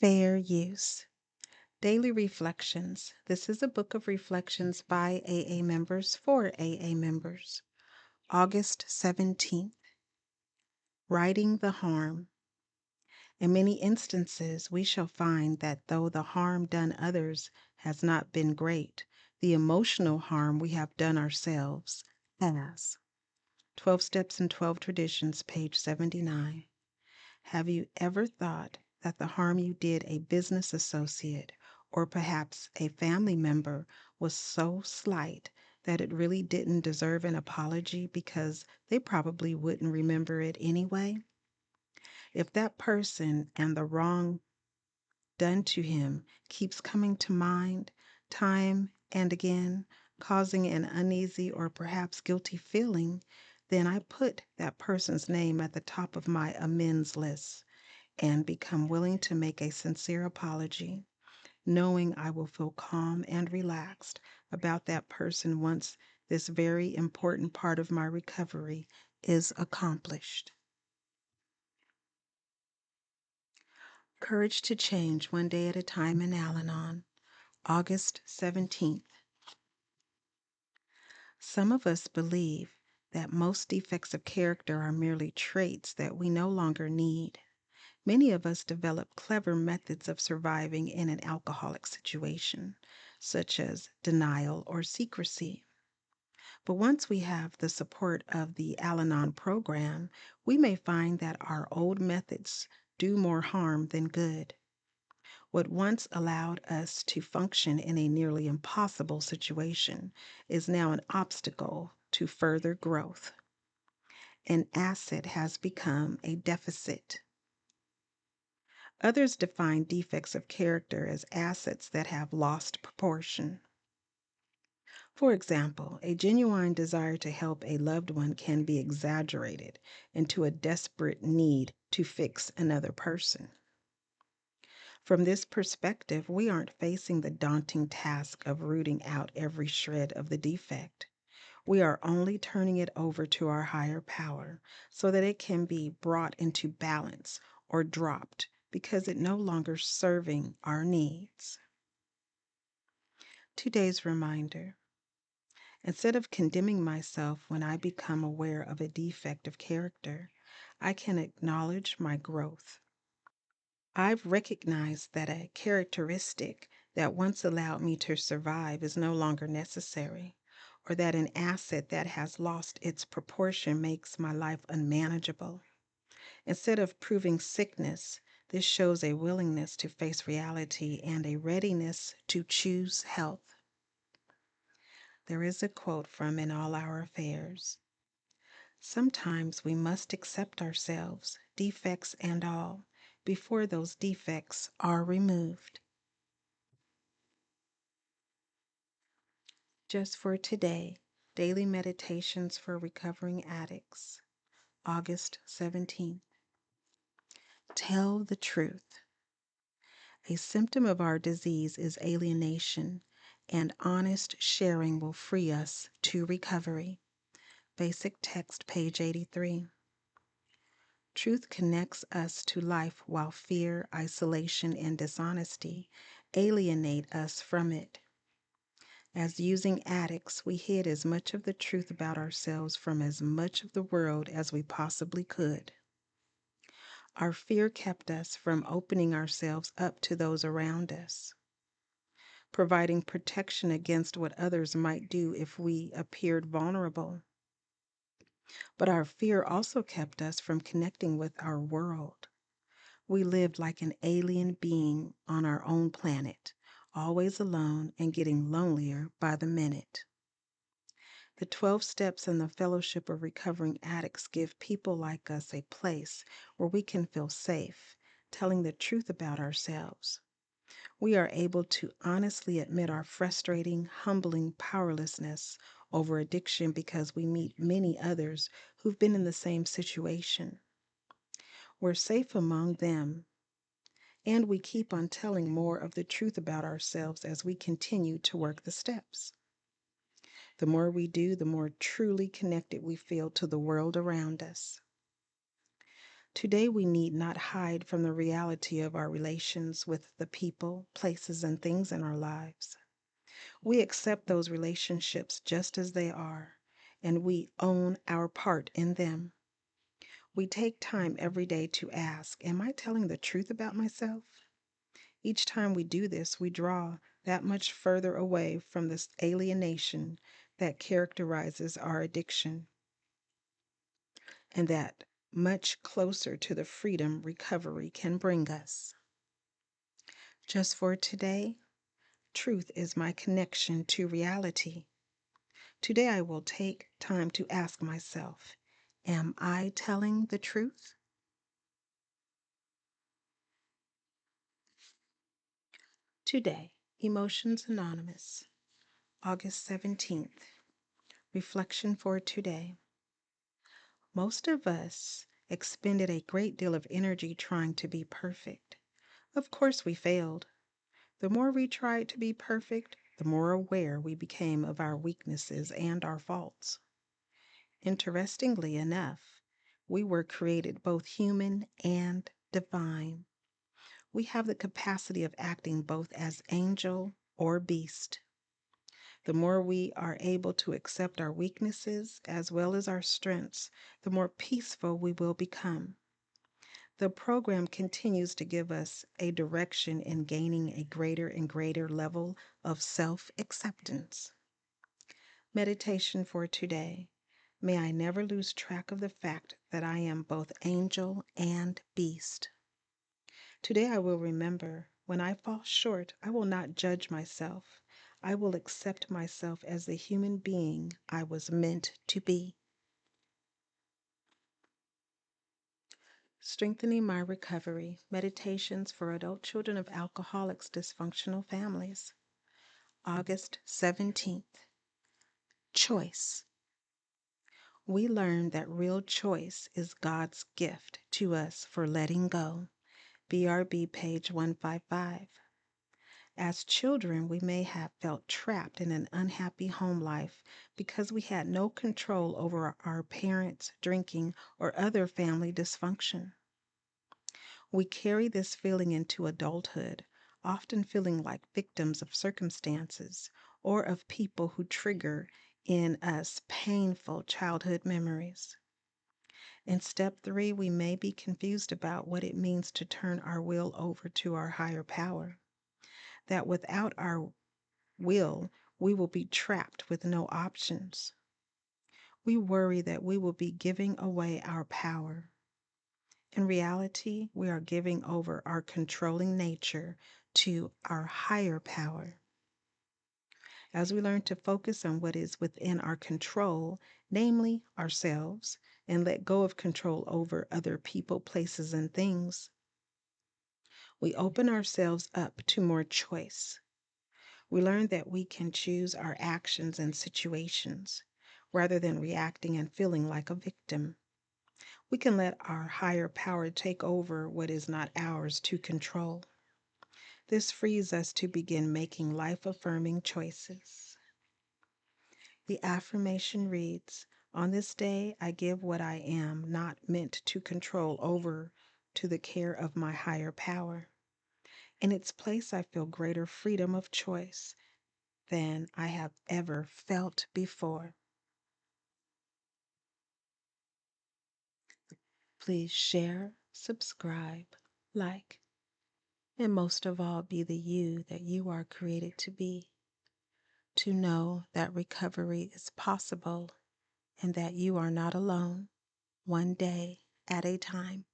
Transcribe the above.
Fair Use. Daily Reflections. This is a book of reflections by AA members for AA members. August 17th. Righting the Harm. In many instances, we shall find that though the harm done others has not been great, the emotional harm we have done ourselves has. 12 Steps and 12 Traditions, page 79. Have you ever thought that the harm you did a business associate or perhaps a family member was so slight that it really didn't deserve an apology because they probably wouldn't remember it anyway? If that person and the wrong done to him keeps coming to mind time and again, causing an uneasy or perhaps guilty feeling, then I put that person's name at the top of my amends list and become willing to make a sincere apology, knowing I will feel calm and relaxed about that person once this very important part of my recovery is accomplished. Courage to Change One Day at a Time in Al-Anon, August 17th. Some of us believe that most defects of character are merely traits that we no longer need. Many of us develop clever methods of surviving in an alcoholic situation, such as denial or secrecy. But once we have the support of the Al-Anon program, we may find that our old methods do more harm than good. What once allowed us to function in a nearly impossible situation is now an obstacle to further growth. An asset has become a deficit. Others define defects of character as assets that have lost proportion. For example, a genuine desire to help a loved one can be exaggerated into a desperate need to fix another person. From this perspective, we aren't facing the daunting task of rooting out every shred of the defect. We are only turning it over to our higher power so that it can be brought into balance or dropped because it no longer serving our needs. Today's reminder. Instead of condemning myself when I become aware of a defect of character, I can acknowledge my growth. I've recognized that a characteristic that once allowed me to survive is no longer necessary, or that an asset that has lost its proportion makes my life unmanageable. Instead of proving sickness, this shows a willingness to face reality and a readiness to choose health. There is a quote from In All Our Affairs. Sometimes we must accept ourselves, defects and all, before those defects are removed. Just for today, Daily Meditations for Recovering Addicts, August 17th. Tell the truth. A symptom of our disease is alienation, and honest sharing will free us to recovery. Basic text, page 83. Truth connects us to life while fear, isolation, and dishonesty alienate us from it. As using addicts, we hid as much of the truth about ourselves from as much of the world as we possibly could. Our fear kept us from opening ourselves up to those around us, providing protection against what others might do if we appeared vulnerable. But our fear also kept us from connecting with our world. We lived like an alien being on our own planet, always alone and getting lonelier by the minute. The 12 Steps and the Fellowship of Recovering Addicts give people like us a place where we can feel safe, telling the truth about ourselves. We are able to honestly admit our frustrating, humbling powerlessness over addiction because we meet many others who've been in the same situation. We're safe among them, and we keep on telling more of the truth about ourselves as we continue to work the steps. The more we do, the more truly connected we feel to the world around us. Today, we need not hide from the reality of our relations with the people, places, and things in our lives. We accept those relationships just as they are, and we own our part in them. We take time every day to ask, am I telling the truth about myself? Each time we do this, we draw that much further away from this alienation that characterizes our addiction, and that much closer to the freedom recovery can bring us. Just for today, truth is my connection to reality. Today I will take time to ask myself, am I telling the truth? Today, Emotions Anonymous, August 17th. Reflection for today. Most of us expended a great deal of energy trying to be perfect. Of course, we failed. The more we tried to be perfect, the more aware we became of our weaknesses and our faults. Interestingly enough, we were created both human and divine. We have the capacity of acting both as angel or beast. The more we are able to accept our weaknesses as well as our strengths, the more peaceful we will become. The program continues to give us a direction in gaining a greater and greater level of self-acceptance. Meditation for today. May I never lose track of the fact that I am both angel and beast. Today I will remember, when I fall short, I will not judge myself. I will accept myself as the human being I was meant to be. Strengthening my recovery. Meditations for adult children of alcoholics, dysfunctional families. August 17th. Choice. We learned that real choice is God's gift to us for letting go. BRB page 155. As children, we may have felt trapped in an unhappy home life because we had no control over our parents' drinking or other family dysfunction. We carry this feeling into adulthood, often feeling like victims of circumstances or of people who trigger in us painful childhood memories. In step 3, we may be confused about what it means to turn our will over to our higher power. That without our will, we will be trapped with no options. We worry that we will be giving away our power. In reality, we are giving over our controlling nature to our higher power. As we learn to focus on what is within our control, namely ourselves, and let go of control over other people, places, and things, we open ourselves up to more choice. We learn that we can choose our actions and situations rather than reacting and feeling like a victim. We can let our higher power take over what is not ours to control. This frees us to begin making life-affirming choices. The affirmation reads, on this day, I give what I am not meant to control over to the care of my higher power. In its place, I feel greater freedom of choice than I have ever felt before. Please share, subscribe, like, and most of all, be the you that you are created to be. To know that recovery is possible and that you are not alone, one day at a time.